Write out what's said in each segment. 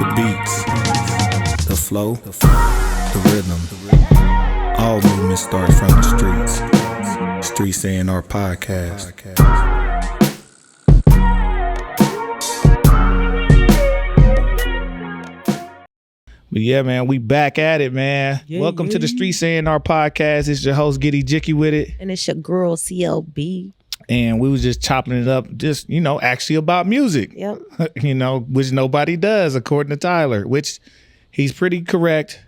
The beats, the flow, the rhythm. All movement starts from the streets. Streets A&R Podcast. But yeah, man, we back at it, man. Welcome to the Streets A&R Podcast. It's your host, Giddy Jicky with it. And it's your girl, CLB. And we was just chopping it up, just, actually about music. Yep. Which nobody does, according to Tyler, which he's pretty correct,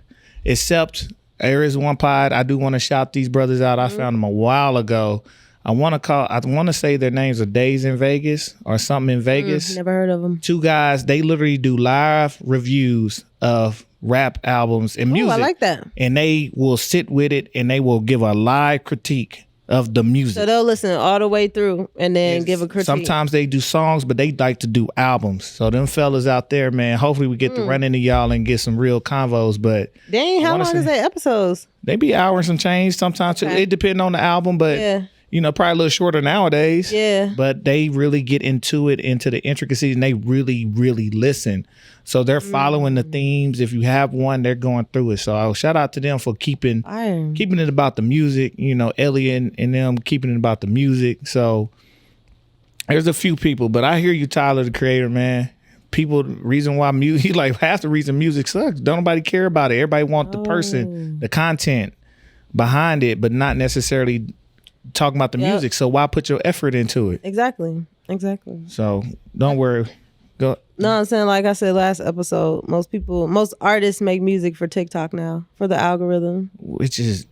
except there is one pod. I do want to shout these brothers out. I found them a while ago. I want to say their names are Days in Vegas or something in Vegas. Never heard of them. Two guys, they literally do live reviews of rap albums and music. I like that. And they will sit with it and they will give a live critique of the music. So they'll listen all the way through and then give a critique. Sometimes they do songs, but they like to do albums. So them fellas out there, man, hopefully we get to run into y'all and get some real convos. But dang, how long is that episodes? They be hours and change sometimes. Okay. It depends on the album, but probably a little shorter nowadays. Yeah. But they really get into the intricacies, and they really, really listen. So they're following the themes. If you have one, they're going through it. So I'll shout out to them for keeping it about the music. Elliot and them keeping it about the music. So there's a few people, but I hear you, Tyler, the creator, man. People, reason why music, like half the reason music sucks. Don't nobody care about it. Everybody want the person, the content behind it, but not necessarily talking about the music. So why put your effort into it? Exactly. So don't worry. Go. No, I'm saying, like I said last episode, most artists make music for TikTok now, for the algorithm. Which is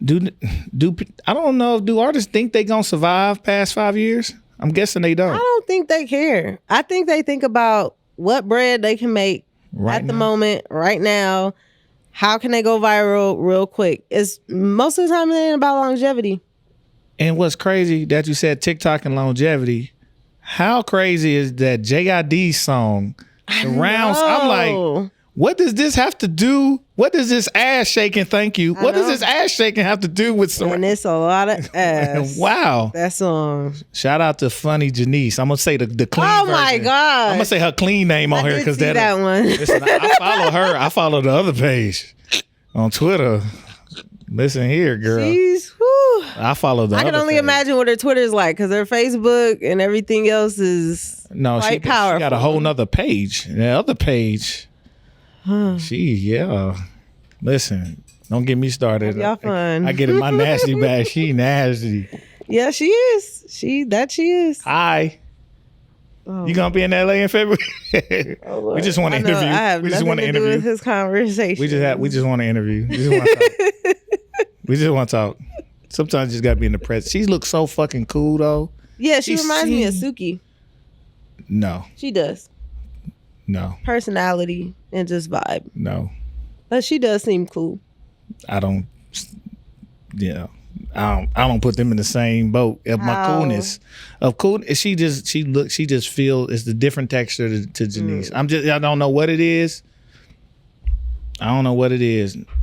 I don't know, do artists think they gonna survive past 5 years? I'm guessing they don't. I don't think they care. I think they think about what bread they can make at the moment, right now. How can they go viral real quick? It's most of the time it ain't about longevity. And what's crazy that you said TikTok and longevity. How crazy is that JID song? The rounds. I'm like, what does this have to do? What does this ass shaking? Thank you. What does this ass shaking have to do with some? And it's a lot of ass. Wow. That song. Shout out to Funny Janice. I'm gonna say the clean version. My God. I'm gonna say her clean name on here because that one. Listen, I follow her. I follow the other page on Twitter. Listen here, girl. I follow the. I can only imagine what her Twitter's like because her Facebook and everything else is quite powerful. She got a whole nother page. The other page. Listen, don't get me started. Y'all fun. I get in my nasty bag. She nasty. Yeah, she is. She is. Hi. You gonna be in LA in February? We just want to interview. I have nothing to do with his conversation. We just want to interview. We just want to talk. Sometimes you just gotta be in the press. She looks so fucking cool though. Yeah, she reminds me of Suki. No. She does. No. Personality and just vibe. No. But she does seem cool. I don't put them in the same boat of my coolness. Of cool, she just feels it's the different texture to Janice. I don't know what it is.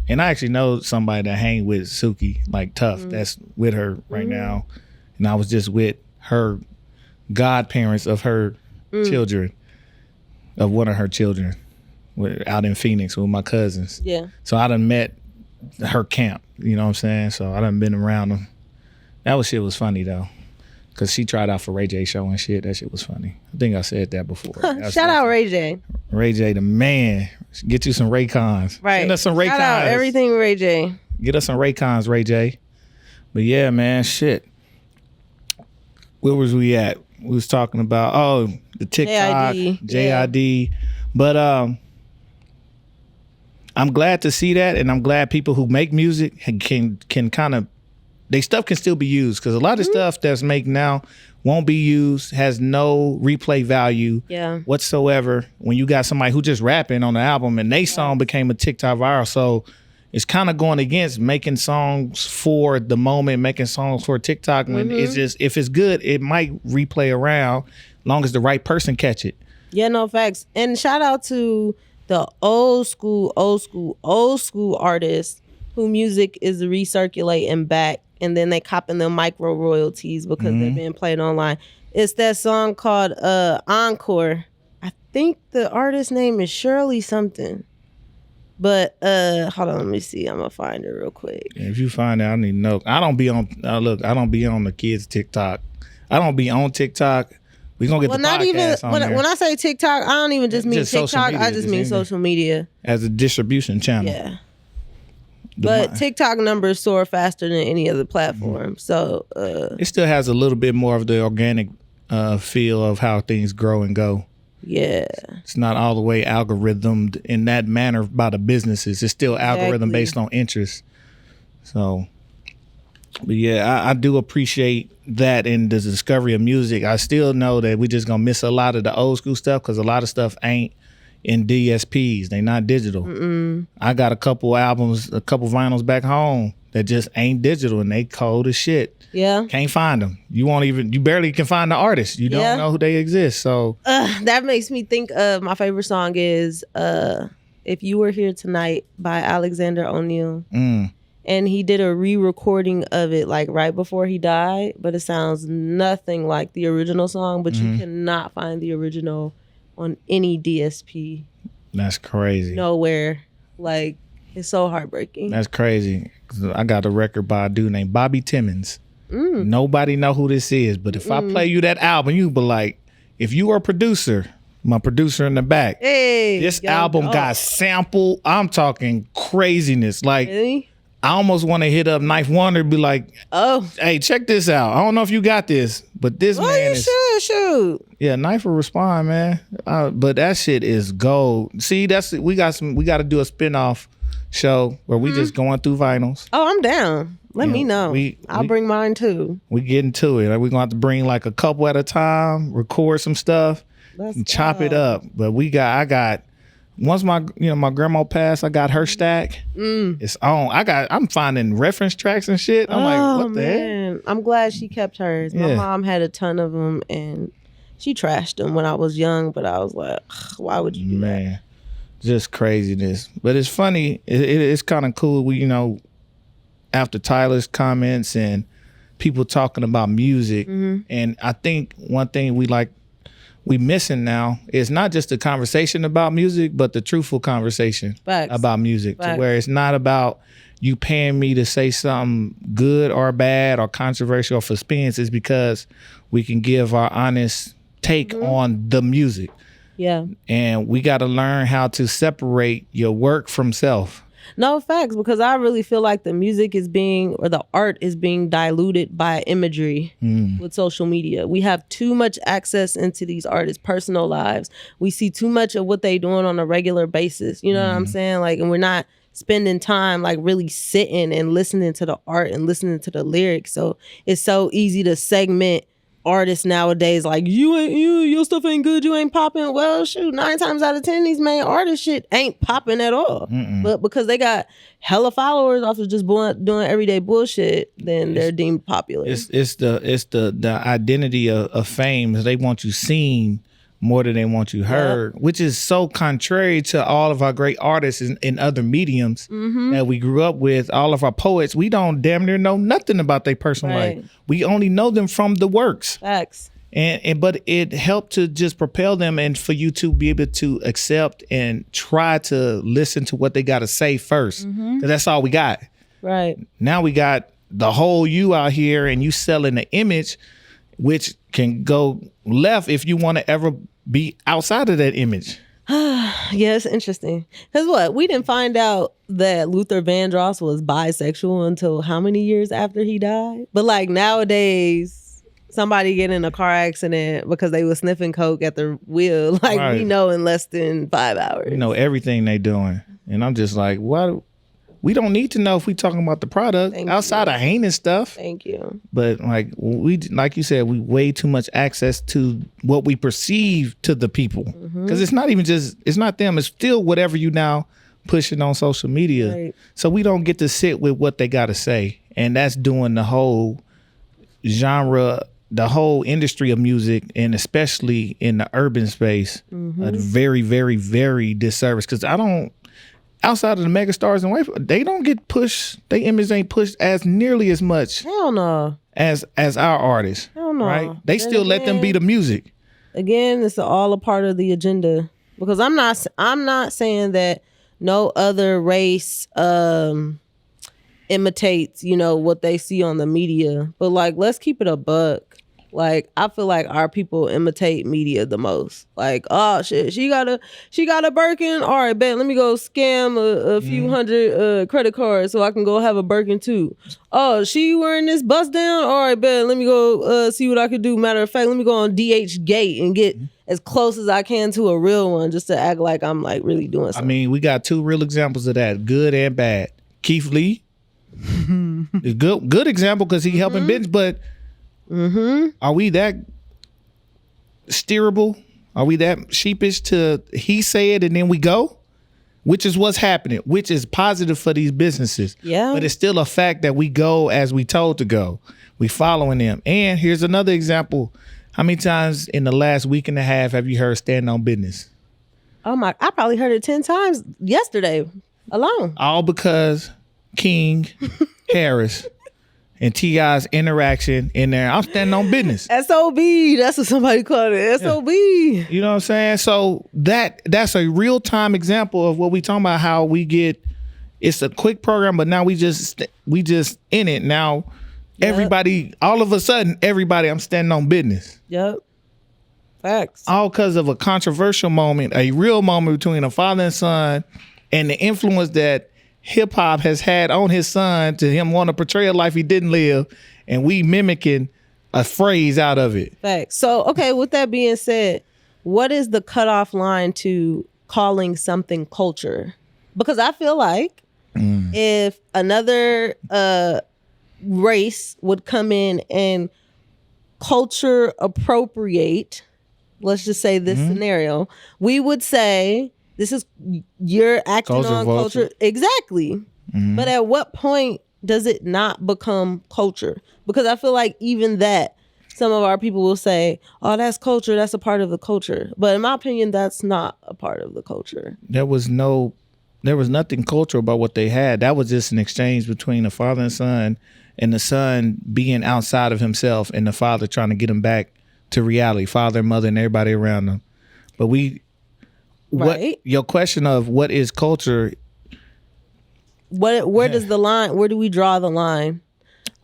And I actually know somebody that hang with Suki, like Tough, that's with her right now. And I was just with her godparents of her children, of one of her children, out in Phoenix with my cousins. Yeah. So I done met her camp, you know what I'm saying? So I done been around them. Shit was funny though. Cause she tried out for Ray J show and shit. That shit was funny. I think I said that before. Shout out Ray J. Ray J, the man. Get you some Raycons. Right. Get us some Raycons. Shout out everything Ray J. Get us some Raycons, Ray J. But yeah, man, shit. Where was we at? We was talking about the TikTok, JID. But I'm glad to see that, and I'm glad people who make music can kind of. They stuff can still be used because a lot of stuff that's made now won't be used, has no replay value whatsoever. When you got somebody who just rapping on the album and they song became a TikTok viral, so it's kind of going against making songs for the moment, making songs for TikTok. When it's just, if it's good, it might replay around, long as the right person catch it. Yeah, no facts. And shout out to the old school artists who music is recirculating back. And then they copping them micro royalties because they're being played online. It's that song called Encore. I think the artist name is Shirley something. But hold on, let me see. I'm gonna find it real quick. If you find it, I need to know. I don't be on. Look, I don't be on the kids' TikTok. I don't be on TikTok. We gonna get the not podcast even on when, there. when I say TikTok, I don't even just mean Just social TikTok. media, I just mean social media as a distribution channel. Yeah. But TikTok numbers soar faster than any other platform. So it still has a little bit more of the organic feel of how things grow and go. Yeah. It's not all the way algorithmed in that manner by the businesses. It's still algorithm based on interest. So, but yeah, I do appreciate that in the discovery of music. I still know that we just gonna miss a lot of the old school stuff because a lot of stuff ain't in DSPs. They not digital. I got a couple albums, a couple vinyls back home that just ain't digital and they cold as shit. Yeah. Can't find them. You barely can find the artist. You don't know who they exist. So that makes me think of my favorite song is If You Were Here Tonight by Alexander O'Neal. And he did a re-recording of it like right before he died, but it sounds nothing like the original song, but you cannot find the original on any DSP. That's crazy. Nowhere. Like, it's so heartbreaking. That's crazy. I got a record by a dude named Bobby Timmons. Nobody know who this is, but if I play you that album, you be like, if you are a producer, my producer in the back, this album got sampled. I'm talking craziness. Like, really? I almost want to hit up Knife Wonder and be like, hey, check this out. I don't know if you got this, but this man is... shoot. Yeah, Knife will respond, man. But that shit is gold. See, we got to do a spinoff show where we just going through vinyls. Oh, I'm down. Let me know. I'll bring mine too. We get into it. We're gonna have to bring like a couple at a time, record some stuff, and chop it up. But I got once my grandma passed, I got her stack. It's on. I'm finding reference tracks and shit. I'm like, what the heck? I'm glad she kept hers. My mom had a ton of them and she trashed them when I was young, but I was like, why would you do that? Just craziness. But it's funny. It's kind of cool. After Tyler's comments and people talking about music, and I think one thing we missing now is not just the conversation about music, but the truthful conversation about music, to where it's not about you paying me to say something good or bad or controversial for spins. It's because we can give our honest take on the music. Yeah. And we got to learn how to separate your work from self. No, facts, because I really feel like the music is the art is being diluted by imagery with social media. We have too much access into these artists' personal lives. We see too much of what they doing on a regular basis. You know what I'm saying? Like, and we're not spending time like really sitting and listening to the art and listening to the lyrics. So it's so easy to segment artists nowadays, like your stuff ain't good, you ain't popping. Well, shoot, 9 times out of 10 these main artist shit ain't popping at all. But because they got hella followers off of just doing everyday bullshit, then they're deemed popular. It's the identity of fame. They want you seen more than they want you heard, which is so contrary to all of our great artists in other mediums that we grew up with. All of our poets, we don't damn near know nothing about their personal life. We only know them from the works. Facts. But it helped to just propel them and for you to be able to accept and try to listen to what they got to say first, because that's all we got. Right. Now we got the whole you out here and you selling the image, which can go left if you want to ever be outside of that image. Yeah, it's interesting. Because we didn't find out that Luther Vandross was bisexual until how many years after he died? But like nowadays, somebody get in a car accident because they was sniffing coke at the wheel. Like we know in less than 5 hours. We know everything they doing. And I'm just like, what? We don't need to know if we talking about the product outside of heinous stuff. Thank you. But like you said, we way too much access to what we perceive to the people. Because it's not them. It's still whatever you now pushing on social media. Right. So we don't get to sit with what they got to say. And that's doing the whole genre, the whole industry of music, and especially in the urban space, a very, very, very disservice. Because outside of the megastars and white, they don't get pushed. Their image ain't pushed as nearly as much. Hell no. As our artists. Hell no. Right? They still let them be the music. Again, it's all a part of the agenda. Because I'm not saying that no other race imitates, what they see on the media. But like, let's keep it a buck. Like, I feel like our people imitate media the most. Like, oh shit, she got a Birkin. All right, bet, let me go scam a few hundred credit cards so I can go have a Birkin too. Oh, she wearing this bust down. All right, bet, let me go see what I could do. Matter of fact, let me go on DH Gate and get as close as I can to a real one, just to act like I'm like really doing something. I mean, we got two real examples of that, good and bad. Keith Lee, is good example because he helping business, but. Are we that steerable? Are we that sheepish to he said and then we go? Which is what's happening, which is positive for these businesses. Yeah. But it's still a fact that we go as we told to go. We following them. And here's another example. How many times in the last week and a half have you heard stand on business? Oh my, I probably heard it 10 times yesterday alone. All because King Harris and T.I.'s interaction in there. I'm standing on business. SOB. That's what somebody called it. SOB. Yeah. You know what I'm saying? So that's a real-time example of what we talking about, how we get, it's a quick program, but now we just in it. Now, everybody, all of a sudden, I'm standing on business. Yep. Facts. All because of a controversial moment, a real moment between a father and son, and the influence that hip hop has had on his son to him want to portray a life he didn't live, and we mimicking a phrase out of it. Facts. So, okay, with that being said, what is the cutoff line to calling something culture? Because I feel like if another race would come in and culture appropriate, let's just say this scenario, we would say, this is, you're acting Culture on vulture. culture. Exactly. But at what point does it not become culture? Because I feel like even that, some of our people will say, oh, that's culture. That's a part of the culture. But in my opinion, that's not a part of the culture. There was nothing cultural about what they had. That was just an exchange between the father and son, and the son being outside of himself and the father trying to get him back to reality, father, mother, and everybody around them. But Right. Your question of what is culture? Where does the line? Where do we draw the line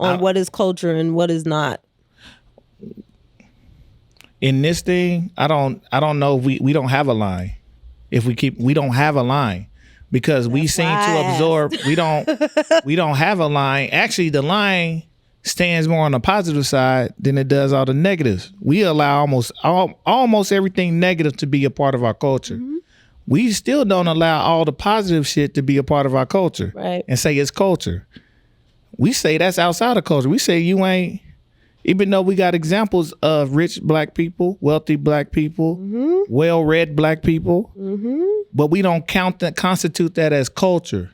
on what is culture and what is not? In this thing, I don't know if we don't have a line. We don't have a line because we seem to absorb. We don't have a line. Actually, the line stands more on the positive side than it does all the negatives. We allow almost everything negative to be a part of our culture. We still don't allow all the positive shit to be a part of our culture, right? And say it's culture. We say that's outside of culture. We say you ain't, even though we got examples of rich black people, wealthy black people, well-read black people, but we don't constitute that as culture.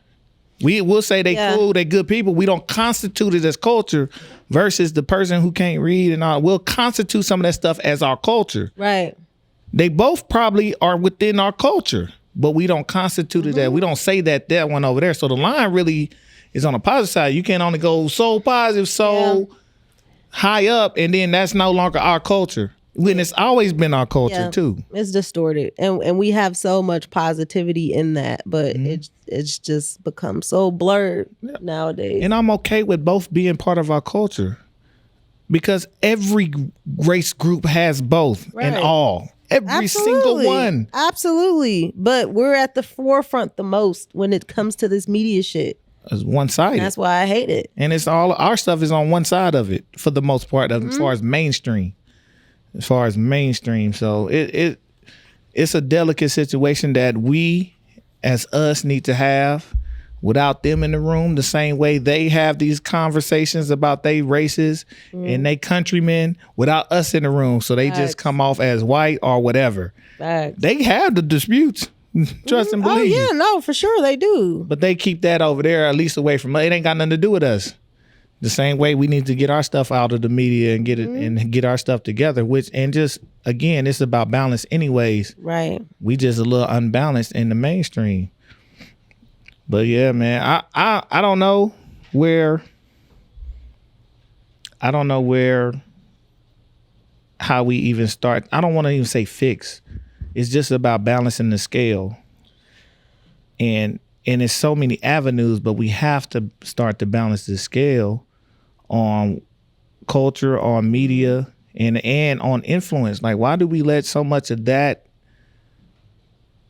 We will say they cool, they good people. We don't constitute it as culture versus the person who can't read and all. We'll constitute some of that stuff as our culture. Right. They both probably are within our culture, but we don't constitute it that. We don't say that one over there. So the line really is on the positive side. You can't only go so positive, high up, and then that's no longer our culture. When it's always been our culture too. It's distorted. And we have so much positivity in that, but it's just become so blurred nowadays. And I'm okay with both being part of our culture because every race group has both and all. Every single one. Absolutely. But we're at the forefront the most when it comes to this media shit. It's one-sided. That's why I hate it. And it's all our stuff is on one side of it for the most part, as far as mainstream. So it's a delicate situation that we as us need to have without them in the room, the same way they have these conversations about their races and they countrymen without us in the room. So they just come off as white or whatever. They have the disputes. Trust and believe. Oh yeah, no, for sure they do. But they keep that over there, at least away from us. It ain't got nothing to do with us. The same way we need to get our stuff out of the media and get it and get our stuff together. Just again, it's about balance, anyways. Right. We just a little unbalanced in the mainstream. But yeah, man, I don't know where how we even start. I don't want to even say fix. It's just about balancing the scale. And it's so many avenues, but we have to start to balance the scale on culture, on media, and on influence. Like, why do we let so much of that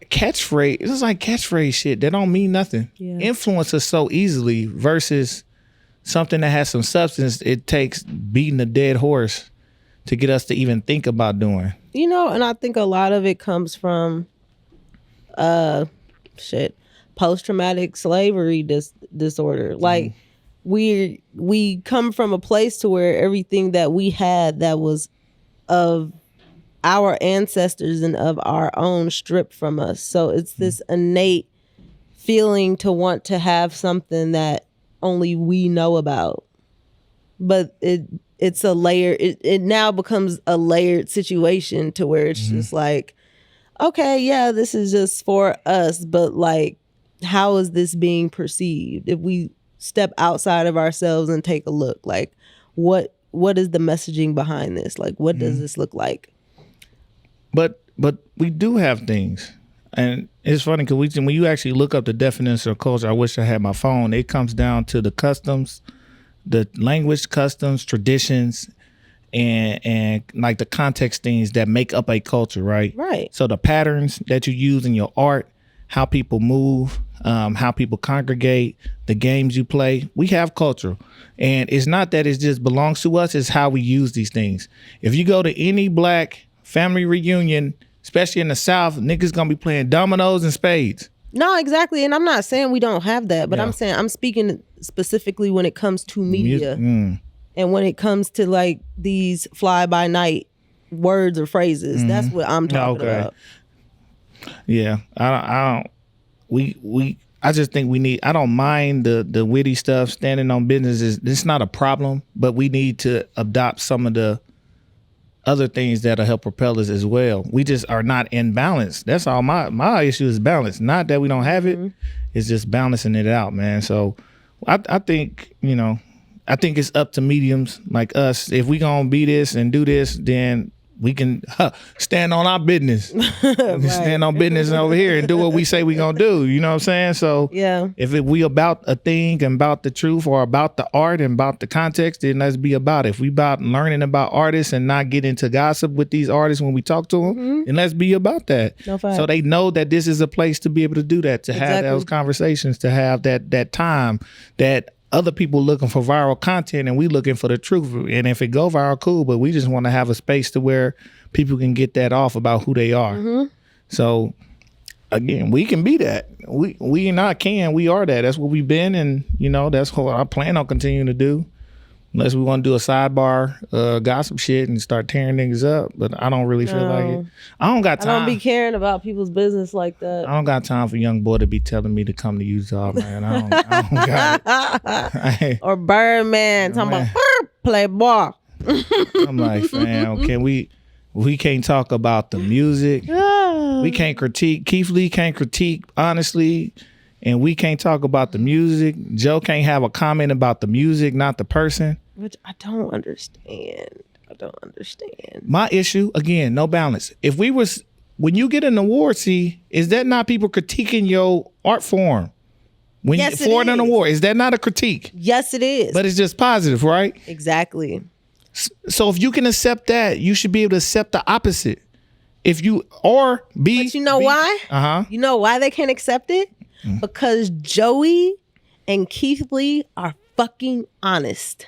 catchphrase? It's like catchphrase shit that don't mean nothing. Yeah. Influence us so easily versus something that has some substance. It takes beating a dead horse to get us to even think about doing. You know, and I think a lot of it comes from post-traumatic slavery disorder. Like we come from a place to where everything that we had that was of our ancestors and of our own stripped from us. So it's this innate feeling to want to have something that only we know about. But it's a layer. It now becomes a layered situation to where it's just like, okay, yeah, this is just for us, but like, how is this being perceived? If we step outside of ourselves and take a look, like, what is the messaging behind this? Like, what does this look like? But we do have things, and it's funny because when you actually look up the definition of culture, I wish I had my phone. It comes down to the customs, the language, customs, traditions, and like the context things that make up a culture, right? Right. So the patterns that you use in your art, how people move, how people congregate, the games you play. We have culture. And it's not that it just belongs to us, it's how we use these things. If you go to any black family reunion, especially in the South, niggas gonna be playing dominoes and spades. No, exactly. And I'm not saying we don't have that, but I'm speaking specifically when it comes to media. And when it comes to like these fly by night words or phrases, that's what I'm talking about. Yeah, I just think we need, I don't mind the witty stuff, standing on business. It's not a problem, but we need to adopt some of the other things that'll help propel us as well. We just are not in balance. That's all. My issue is balance. Not that we don't have it. It's just balancing it out, man. So I think, I think it's up to mediums like us. If we gonna be this and do this, then we can stand on our business. Right. Stand on business over here and do what we say we gonna do. You know what I'm saying? So yeah, if we about a thing and about the truth or about the art and about the context, then let's be about it. If we about learning about artists and not get into gossip with these artists when we talk to them, then let's be about that. No fact. So they know that this is a place to be able to do that, to have those conversations, to have that time that other people looking for viral content and we looking for the truth. And if it go viral, cool, but we just want to have a space to where people can get that off about who they are. So again, we can be that. We not can, we are that. That's what we've been, and that's what I plan on continuing to do. Unless we want to do a sidebar gossip shit and start tearing niggas up. But I don't really feel like it. I don't got time. I don't be caring about people's business like that. I don't got time for young boy to be telling me to come to Utah, man. I don't got it. Or Birdman talking about play ball. I'm like, fam, we can't talk about the music. We can't critique. Keith Lee can't critique honestly. And we can't talk about the music. Joe can't have a comment about the music, not the person. Which I don't understand. My issue, again, no balance. When you get an award, is that not people critiquing your art form? Yes, it is. An award, is that not a critique? Yes, it is. But it's just positive, right? Exactly. So if you can accept that, you should be able to accept the opposite. But you know why? You know why they can't accept it? Because Joey and Keith Lee are fucking honest.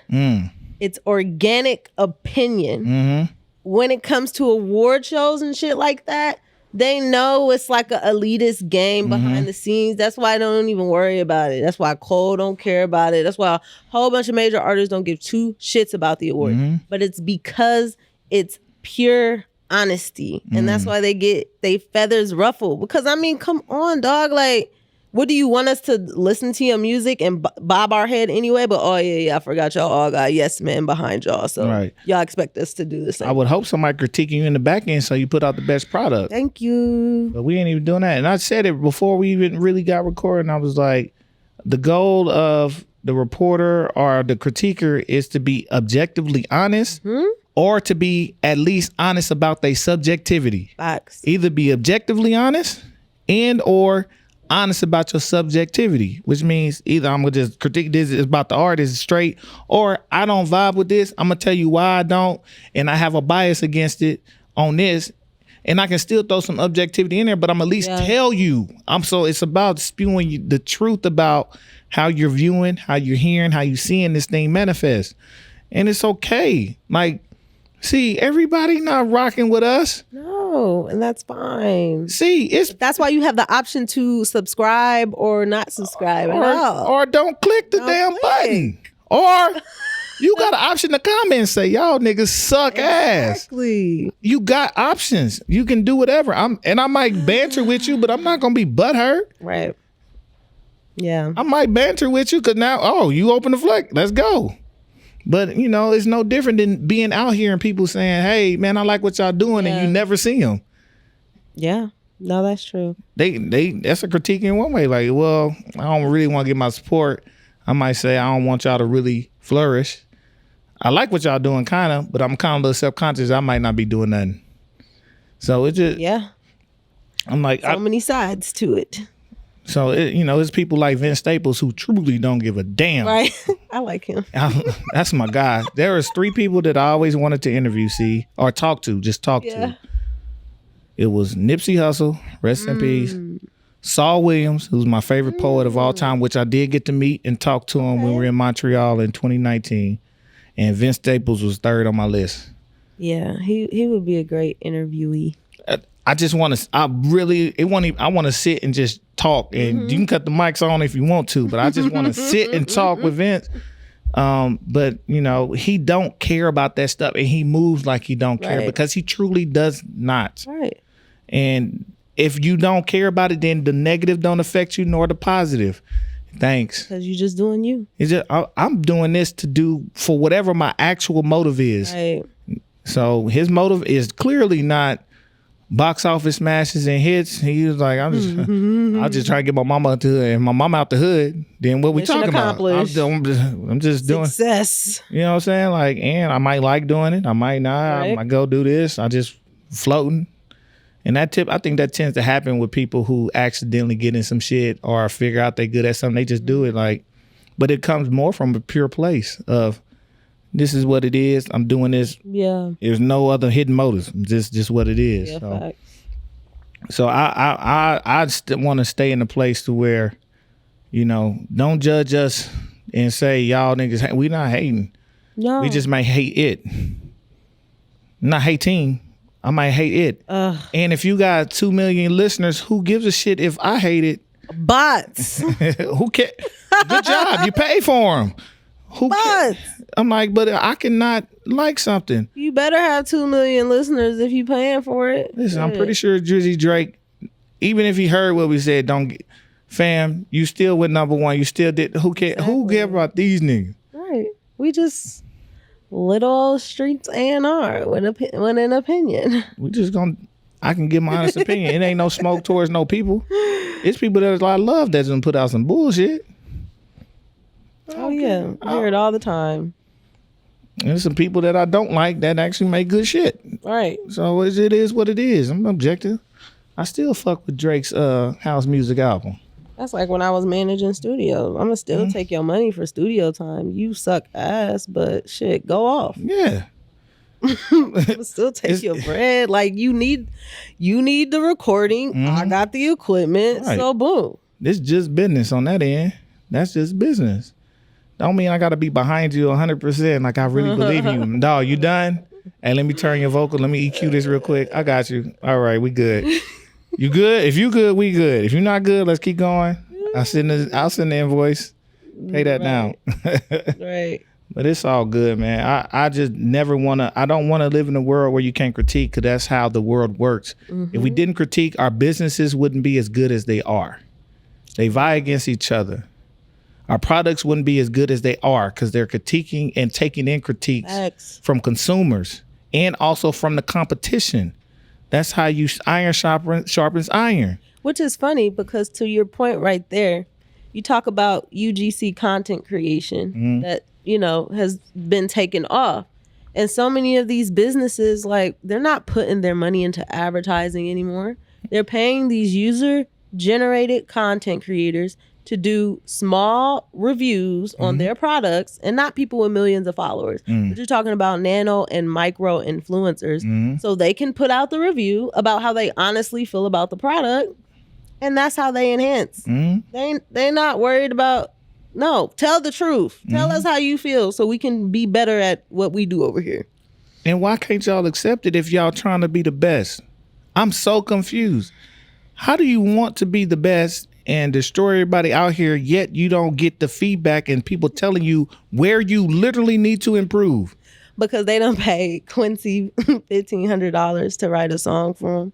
It's organic opinion. When it comes to award shows and shit like that, they know it's like an elitist game behind the scenes. That's why I don't even worry about it. That's why Cole don't care about it. That's why a whole bunch of major artists don't give two shits about the award. But it's because it's pure honesty. And that's why they feathers ruffled. Because I mean, come on, dog. Like, what do you want us to listen to your music and bob our head anyway? But I forgot y'all all got yes men behind y'all. So y'all expect us to do the same. I would hope somebody critiquing you in the back end so you put out the best product. Thank you. But we ain't even doing that. And I said it before we even really got recording. I was like, the goal of the reporter or the critiquer is to be objectively honest or to be at least honest about their subjectivity. Facts. Either be objectively honest and or honest about your subjectivity, which means either I'm gonna just critique this is about the art is straight, or I don't vibe with this. I'm gonna tell you why I don't, and I have a bias against it on this, and I can still throw some objectivity in there, but I'm at least tell you. So it's about spewing the truth about how you're viewing, how you're hearing, how you're seeing this thing manifest, and it's okay. Like, see, everybody not rocking with us. No, and that's fine. See, that's why you have the option to subscribe or not subscribe at all. Or don't click the damn button. Or you got an option to comment and say, y'all niggas suck ass. Exactly. You got options. You can do whatever. I might banter with you, but I'm not gonna be butthurt. Right. Yeah. I might banter with you because now, you open the flick. Let's go. But, it's no different than being out here and people saying, hey, man, I like what y'all doing, and you never see them. Yeah. No, that's true. That's a critique in one way. Like, well, I don't really want to get my support. I might say, I don't want y'all to really flourish. I like what y'all doing, kind of, but I'm kind of a little self-conscious. I might not be doing nothing. So it just... Yeah. I'm like... So many sides to it. So, it's people like Vince Staples who truly don't give a damn. Right. I like him. That's my guy. There was 3 people that I always wanted to interview, or talk to, to. It was Nipsey Hussle, rest in peace. Saul Williams, who's my favorite poet of all time, which I did get to meet and talk to him when we were in Montreal in 2019. And Vince Staples was 3rd on my list. Yeah, he would be a great interviewee. I just want to, I want to sit and just talk, and you can cut the mics on if you want to, but I just want to sit and talk with Vince. But he don't care about that stuff, and he moves like he don't care because he truly does not. Right. And if you don't care about it, then the negative don't affect you nor the positive. Thanks. Because you're just doing you. It's just, I'm doing this to do for whatever my actual motive is. Right. So his motive is clearly not box office smashes and hits. He was like, I'll just try to get my mama out the hood. And my mama out the hood, then what we talking about? I'm just doing success. You know what I'm saying? Like, and I might like doing it. I might not. I might go do this. I just floating. And I think that tends to happen with people who accidentally get in some shit or figure out they're good at something. They just do it but it comes more from a pure place of, this is what it is. I'm doing this. Yeah. There's no other hidden motives. Just what it is. Yeah, facts. So I still want to stay in a place to where, don't judge us and say y'all niggas. We not hating. No. We just might hate it. Not hating. I might hate it. And if you got 2 million listeners, who gives a shit if I hate it? Bots. Who cares? Good job. You pay for them. Who cares? I'm like, but I cannot like something. You better have 2 million listeners if you paying for it. Listen, I'm pretty sure Drizzy Drake, even if he heard what we said, fam, you still went #1. You still did. Who cares? Exactly. Who cares about these niggas? Right. We just little Streets A&R with an opinion. We just I can give my honest opinion. It ain't no smoke towards no people. It's people that I love that's gonna put out some bullshit. Oh yeah, I hear it all the time. There's some people that I don't like that actually make good shit. Right. So it is what it is. I'm objective. I still fuck with Drake's house music album. That's like when I was managing studios. I'm gonna still take your money for studio time. You suck ass, but shit, go off. Yeah. I'ma still take your bread. Like you need the recording. I got the equipment. Right. So boom. This just business on that end. That's just business. Don't mean I gotta be behind you 100%. Like I really believe in you. Dog, you done? Hey, let me turn your vocal. Let me EQ this real quick. I got you. All right, we good. You good? If you good, we good. If you're not good, let's keep going. I'll send the invoice. Pay that down. Right. But it's all good, man. I just never I don't want to live in a world where you can't critique, because that's how the world works. If we didn't critique, our businesses wouldn't be as good as they are. They vie against each other. Our products wouldn't be as good as they are because they're critiquing and taking in critiques from consumers and also from the competition. That's how iron sharpens iron. Which is funny because to your point right there, you talk about UGC content creation that, has been taken off. And so many of these businesses, like, they're not putting their money into advertising anymore. They're paying these user-generated content creators to do small reviews on their products, and not people with millions of followers. But you're talking about nano and micro influencers. So they can put out the review about how they honestly feel about the product, and that's how they enhance. They're not worried about, no, tell the truth. Tell us how you feel so we can be better at what we do over here. And why can't y'all accept it if y'all trying to be the best? I'm so confused. How do you want to be the best and destroy everybody out here, yet you don't get the feedback and people telling you where you literally need to improve? Because they done paid Quincy $1,500 to write a song for them,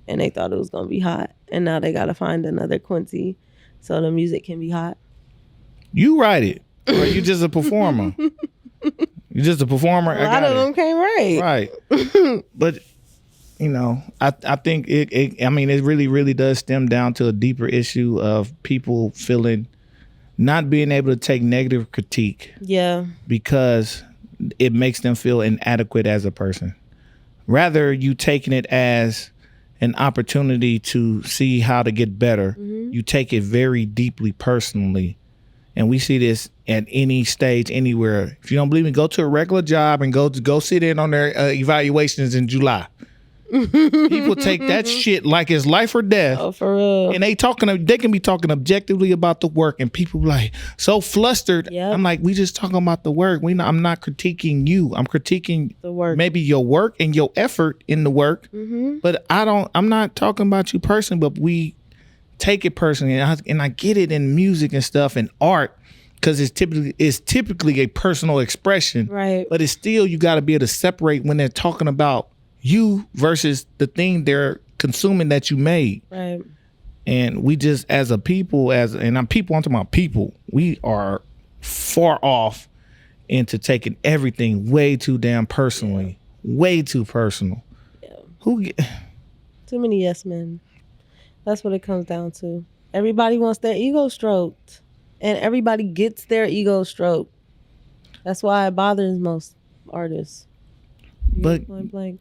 and they thought it was going to be hot. And now they got to find another Quincy so the music can be hot. You write it, or you just a performer? You just a performer? A lot of them can't write. Right. But, you know, I think it really, really does stem down to a deeper issue of people feeling not being able to take negative critique. Yeah. Because it makes them feel inadequate as a person. Rather, you taking it as an opportunity to see how to get better. You take it very deeply personally. And we see this at any stage, anywhere. If you don't believe me, go to a regular job and go sit in on their evaluations in July. People take that shit like it's life or death. Oh, for real. And they can be talking objectively about the work, and people like so flustered. Yep. I'm like, we just talking about the work. I'm not critiquing you. I'm critiquing the work. Maybe your work and your effort in the work. But I'm not talking about you personally, but we take it personally. And I get it in music and stuff and art, because it's typically a personal expression. Right. But it's still, you got to be able to separate when they're talking about you versus the thing they're consuming that you made. Right. And we just, as a people, I'm talking about people, we are far off into taking everything way too damn personally. Way too personal. Yeah. Too many yes men. That's what it comes down to. Everybody wants their ego stroked, and everybody gets their ego stroked. That's why it bothers most artists. But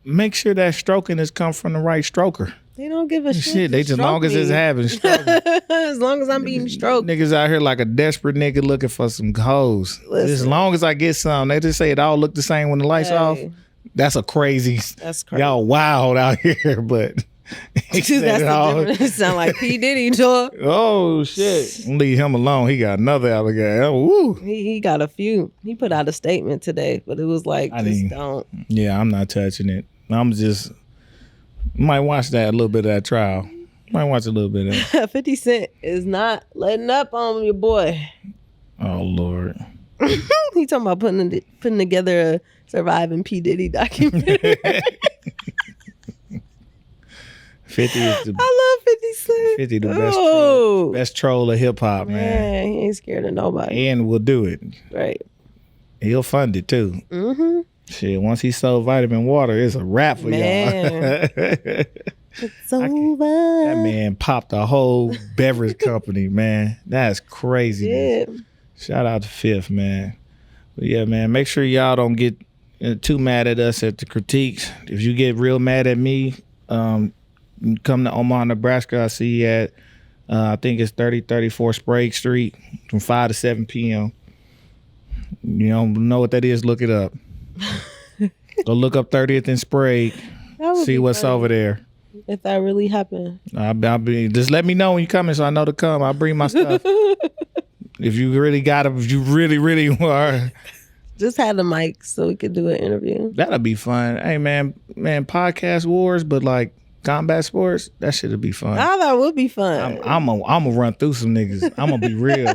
make sure that stroking has come from the right stroker. They don't give a shit. They just long as it's having stroking. As long as I'm being stroked. Niggas out here like a desperate nigga looking for some hoes. As long as I get some, they just say it all look the same when the lights off. That's crazy. That's crazy. Y'all wild out here, but that's the difference. It sound like P. Diddy talk. Oh shit! Leave him alone. He got another alligator. Woo. He got a few. He put out a statement today, but it was like, don't. Yeah, I'm not touching it. I'm just might watch that a little bit of that trial. Might watch a little bit of that. 50 Cent is not letting up on your boy. Oh Lord. He talking about putting together a surviving P. Diddy documentary. 50 is the, I love 50 Cent. 50 the best troll of hip hop, man. He ain't scared of nobody. And will do it. Right. He'll fund it too. Shit, once he sold Vitamin Water, it's a wrap for y'all. It's over. That man popped a whole beverage company, man. That's crazy. Yeah. Shout out to Fifth, man. But yeah, man, make sure y'all don't get too mad at us at the critiques. If you get real mad at me, come to Omaha, Nebraska. I see you at, I think it's 3034 Sprague Street from 5 to 7 p.m. You don't know what that is, look it up. Go look up 30th and Sprague. See what's over there. If that really happened. I'll be, just let me know when you're coming so I know to come. I'll bring my stuff. If you really got it, if you really, really are. Just had the mic so we could do an interview. That'll be fun. Hey, man, podcast wars, but like combat sports, that shit'll be fun. Oh, that would be fun. I'm gonna run through some niggas. I'm gonna be real.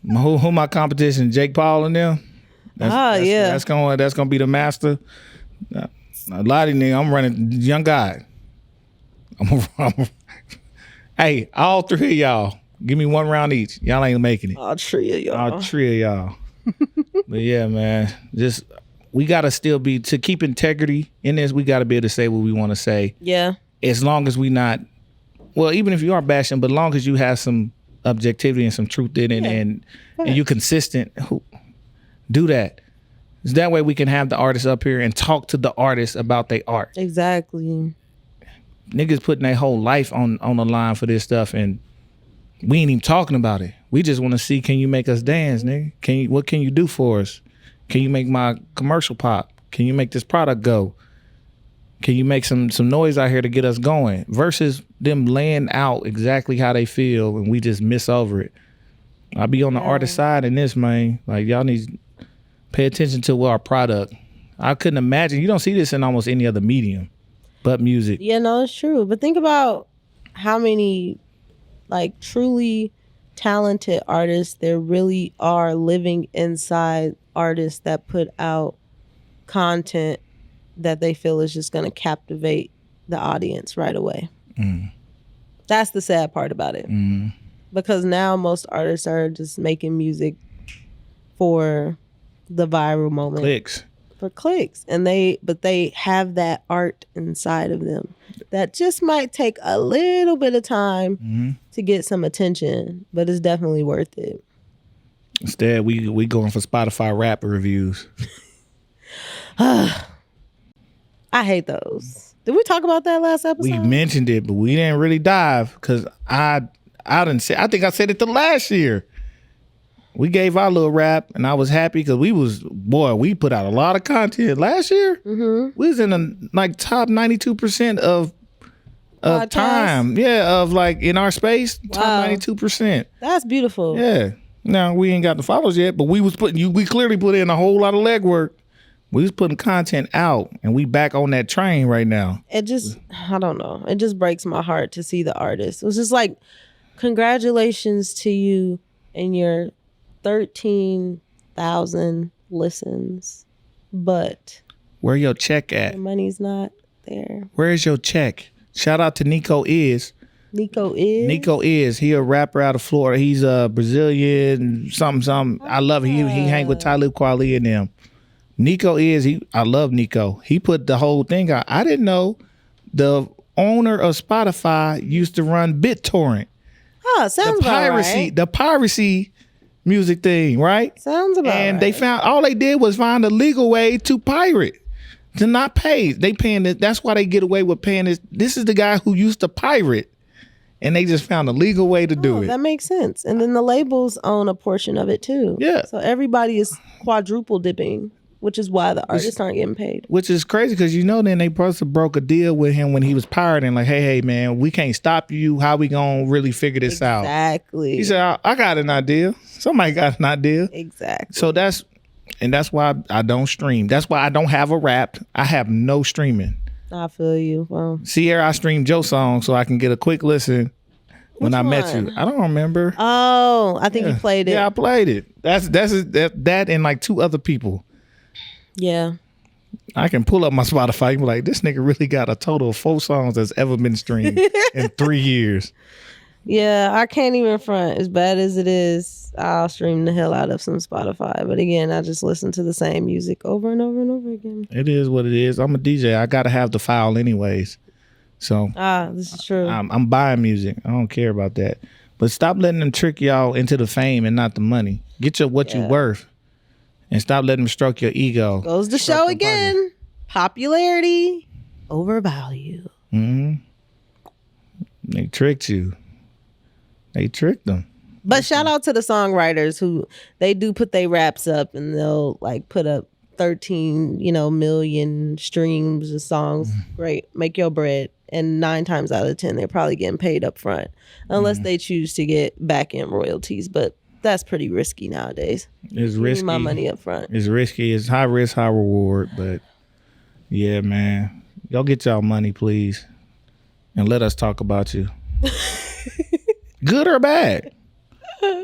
Who my competition? Jake Paul and them? That's gonna be the master. A lot of niggas, I'm running young guy. Hey, all three of y'all, give me one round each. Y'all ain't making it. All three of y'all. But yeah, man, just we gotta still be, to keep integrity in this, we gotta be able to say what we want to say. Yeah. As long as we not, well, even if you are bashing, but as long as you have some objectivity and some truth in it, and you're consistent, do that. It's that way we can have the artists up here and talk to the artists about their art. Exactly. Niggas putting their whole life on the line for this stuff, and we ain't even talking about it. We just want to see, can you make us dance, nigga? What can you do for us? Can you make my commercial pop? Can you make this product go? Can you make some noise out here to get us going? Versus them laying out exactly how they feel and we just miss over it. I'll be on the artist side in this, man. Like, y'all need to pay attention to our product. I couldn't imagine. You don't see this in almost any other medium but music. Yeah, no, it's true. But think about how many like truly talented artists there really are living inside artists that put out content that they feel is just going to captivate the audience right away. That's the sad part about it. Because now most artists are just making music for the viral moment. Clicks. For clicks. But they have that art inside of them that just might take a little bit of time to get some attention, but it's definitely worth it. Instead, we going for Spotify rap reviews. I hate those. Did we talk about that last episode? We mentioned it, but we didn't really dive because I think I said it the last year. We gave our little rap, and I was happy because we put out a lot of content last year. We was in the top 92% of time. Yeah, of like in our space, top 92%. That's beautiful. Yeah. Now we ain't got the follows yet, but we clearly put in a whole lot of legwork. We was putting content out, and we back on that train right now. I don't know. It just breaks my heart to see the artist. It was just like, congratulations to you and your 13,000 listens, but where your check at? The money's not there. Where's your check? Shout out to Nico Is. Nico Is. He a rapper out of Florida. He's a Brazilian, something. I love it. He hang with Talib Kweli and them. Nico Is. I love Nico. He put the whole thing out. I didn't know the owner of Spotify used to run BitTorrent. Oh, sounds about right. The piracy music thing, right? Sounds about and right. they found all they did was find a legal way to pirate, to not pay. They paying this. That's why they get away with paying this. This is the guy who used to pirate, and they just found a legal way to do it. That makes sense. And then the labels own a portion of it too. Yeah. So everybody is quadruple dipping, which is why the artists aren't getting paid. Which is crazy because then they probably broke a deal with him when he was pirating. Like, hey, man, we can't stop you. How we gonna really figure this out? Exactly. He said, I got an idea. Somebody got an idea. Exactly. So that's why I don't stream. That's why I don't have a rap. I have no streaming. I feel you. Well, Sierra, I streamed your song so I can get a quick listen when I met you. I don't remember. Oh, I think you played it. Yeah, I played it. That's that and like 2 other people. Yeah. I can pull up my Spotify and be like, this nigga really got a total of 4 songs that's ever been streamed in 3 years. Yeah, I can't even front. As bad as it is, I'll stream the hell out of some Spotify. But again, I just listen to the same music over and over and over again. It is what it is. I'm a DJ. I got to have the file anyways. So this is true. I'm buying music. I don't care about that. But stop letting them trick y'all into the fame and not the money. Get your what you worth. And stop letting them stroke your ego. Goes to show again. Popularity over value. They tricked you. They tricked them. But shout out to the songwriters who they do put their raps up and they'll like put up 13, million streams of songs. Great. Make your bread. And 9 times out of 10, they're probably getting paid up front. Unless they choose to get back end royalties. But that's pretty risky nowadays. It's risky. Give me my money up front. It's risky. It's high risk, high reward. But yeah, man. Y'all get y'all money, please. And let us talk about you. Good or bad.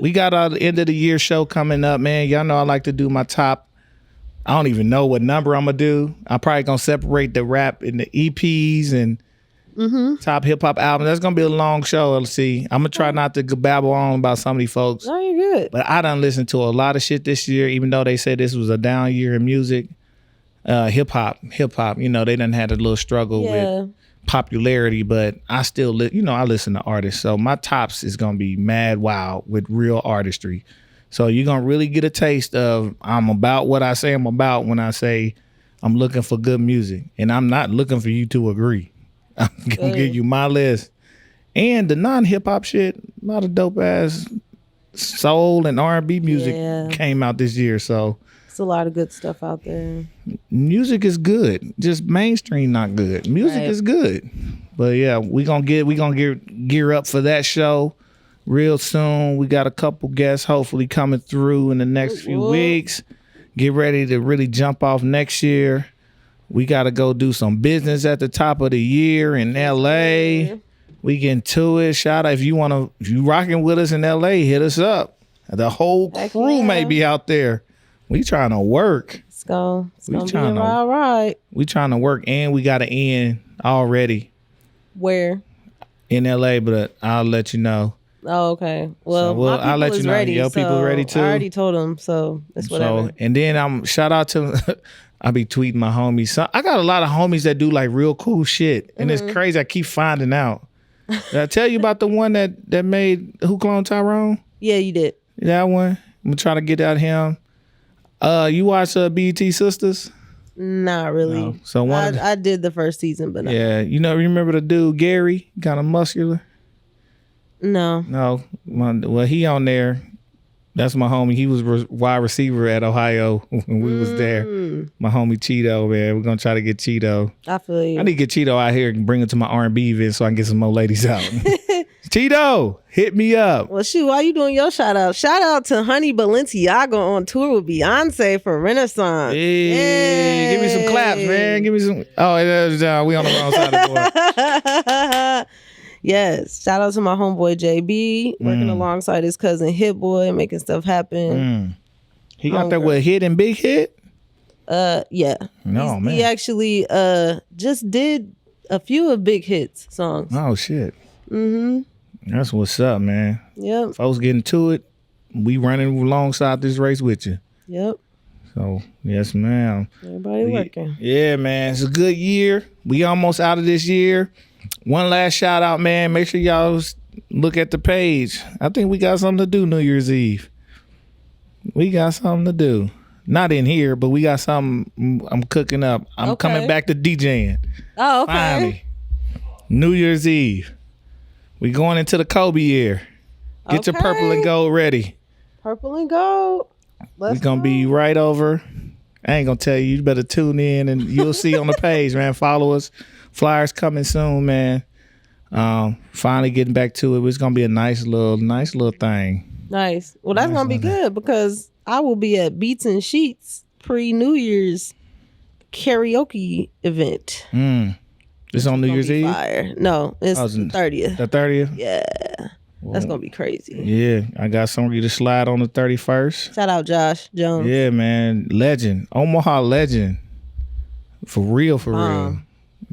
We got our end of the year show coming up, man. Y'all know I like to do my top. I don't even know what number I'm going to do. I'm probably going to separate the rap and the EPs and top hip hop albums. That's going to be a long show. Let's see. I'm going to try not to babble on about some of these folks. No, you're good. But I done listened to a lot of shit this year, even though they said this was a down year in music. Hip hop, they done had a little struggle with popularity, but I still, I listen to artists. So my tops is going to be mad wild with real artistry. So you're going to really get a taste of I'm about what I say I'm about when I say I'm looking for good music. And I'm not looking for you to agree. I'm going to give you my list. And the non-hip hop shit, a lot of dope ass soul and R&B music came out this year. So it's a lot of good stuff out there. Music is good. Just mainstream not good. Music is good. But yeah, we gonna gear up for that show real soon. We got a couple guests hopefully coming through in the next few weeks. Get ready to really jump off next year. We got to go do some business at the top of the year in LA. We getting to it. Shout out if you rocking with us in LA, hit us up. The whole crew may be out there. We trying to work. It's gonna be a wild ride. We trying to work, and we got to end already. Where? In LA, but I'll let you know. Oh, okay. Well, my I'll let you know. ready, Your people ready too. I already told them, so it's whatever. So, and then shout out to I be tweeting my homies. So I got a lot of homies that do like real cool shit, and it's crazy. I keep finding out. Did I tell you about the one that made Who Cloned Tyrone? Yeah, you did. That one. I'm trying to get at him. You watch BET Sisters? Not really. No. So I did the first season, but yeah, you remember the dude Gary, kind of muscular? No. Well, he on there. That's my homie. He was wide receiver at Ohio when we was there. My homie Cheeto, man. We're gonna try to get Cheeto. I feel you. I need to get Cheeto out here and bring him to my R&B event so I can get some more ladies out. Cheeto, hit me up. Well, shoot, why you doing your shout out? Shout out to Honey Balenciaga on tour with Beyonce for Renaissance. Hey, give me some claps, man. Give me some. Oh, we on the wrong side of the board. Yes, shout out to my homeboy JB working alongside his cousin Hit Boy, making stuff happen. He got that with Hit and Big Hit? Yeah. No, man. He actually just did a few of Big Hit's songs. Oh shit. That's what's up, man. Yep. Folks getting to it. We running alongside this race with you. Yep. So yes, ma'am. Everybody working. Yeah, man. It's a good year. We almost out of this year. One last shout out, man. Make sure y'all look at the page. I think we got something to do New Year's Eve. We got something to do. Not in here, but we got something I'm cooking up. I'm coming back to DJing. Oh, okay. Finally. New Year's Eve. We going into the Kobe year. Get your purple and gold ready. Purple and gold. We're going to be right over. I ain't going to tell you. You better tune in and you'll see on the page, man. Follow us. Flyers coming soon, man. Finally getting back to it. It's gonna be a nice little thing. Nice. Well, that's gonna be good because I will be at Beats and Sheets pre-New Year's karaoke event. It's on New Year's Eve? Fire. No, it's the 30th. The 30th? Yeah. Well, that's gonna be crazy. Yeah, I got somebody to slide on the 31st. Shout out Josh Jones. Yeah, man. Legend. Omaha legend. For real.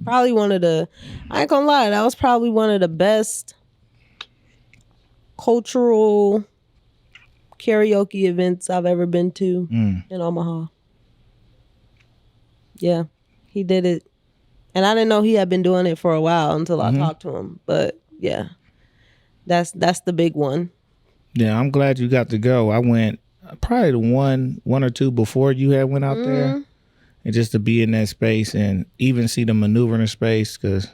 Probably one of the, I ain't gonna lie, that was probably one of the best cultural karaoke events I've ever been to in Omaha. Yeah, he did it. And I didn't know he had been doing it for a while until I talked to him. But yeah, that's the big one. Yeah, I'm glad you got to go. I went probably the one or two before you had went out there. And just to be in that space and even see the maneuvering space, because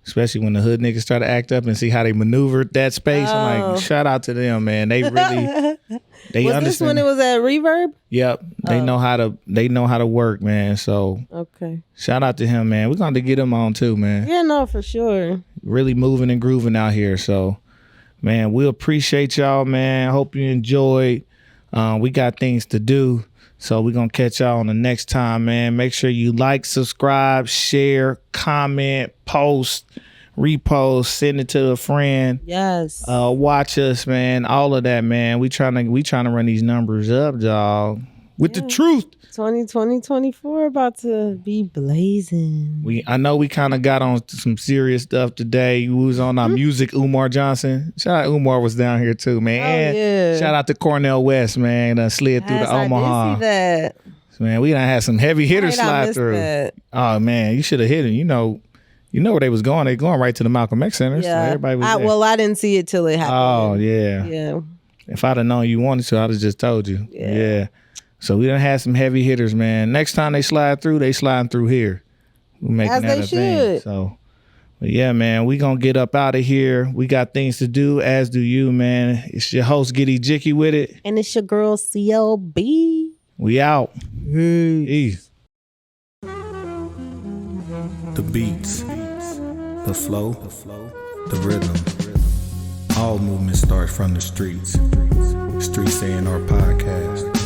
especially when the hood niggas try to act up and see how they maneuvered that space, I'm like, shout out to them, man. They really, they was understand. This when it was at Reverb? Yep, they know how to work, man. So shout out to him, man. We're going to get him on too, man. Yeah, no, for sure. Really moving and grooving out here. So, man, we appreciate y'all, man. Hope you enjoyed. We got things to do. So we're going to catch y'all on the next time, man. Make sure you like, subscribe, share, comment, post, repost, send it to a friend. Yes. Watch us, man. All of that, man. We trying to run these numbers up, y'all. With the truth. 2024 about to be blazing. I know we kind of got on some serious stuff today. We was on our music, Umar Johnson. Shout out Umar was down here too, man. And shout out to Cornell West, man. Slid through the Omaha. I did see that. Man, we done had some heavy hitters slide through. That. Oh man, you should have hit it. You know where they was going. They going right to the Malcolm X Center. Yeah. So everybody was there. Well, I didn't see it till it happened. Oh yeah. Yeah. If I'd have known you wanted to, I'd have just told you. Yeah. So we done had some heavy hitters, man. Next time they slide through here. We're making As that they a thing. should. So, but yeah, man, we gonna get up out of here. We got things to do, as do you, man. It's your host, Giddy Jicky with it. And it's your girl, CLB. We out. Peace. The beats, the flow, the rhythm. All movement starts from the streets. Streets A&R Podcast.